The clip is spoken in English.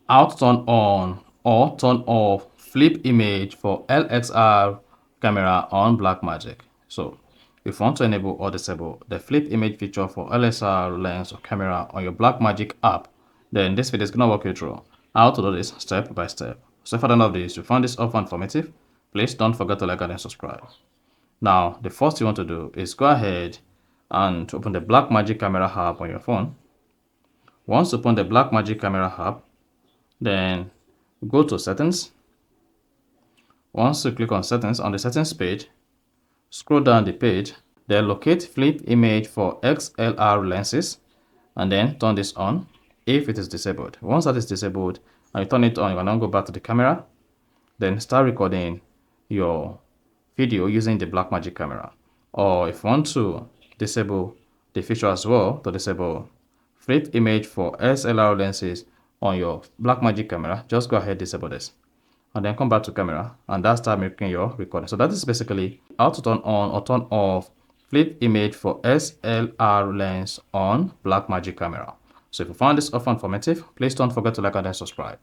how to turn on or turn off flip image for LXR camera on Blackmagic. So if you want to enable or disable the flip image feature for LSR lens or camera on your Blackmagic app, then this video is going to walk you through how to do this step by step. So if I don't know this, you found this often informative, please don't forget to like and subscribe. Now, the first you want to do is go ahead and open the Blackmagic camera app on your phone. Once you open the Blackmagic camera app, then go to settings. Once you click on settings on the settings page, scroll down the page, then locate flip image for XLR lenses and then turn this on if it is disabled. Once that is disabled and you turn it on, you can now go back to the camera, then start recording your video using the Blackmagic camera. Or if you want to disable the feature as well, to disable flip image for SLR lenses on your Blackmagic camera, just go ahead disable this and then come back to camera and that's start making your recording. So that is basically how to turn on or turn off flip image for SLR lens on Blackmagic camera. So if you found this offer informative, please don't forget to like and then subscribe.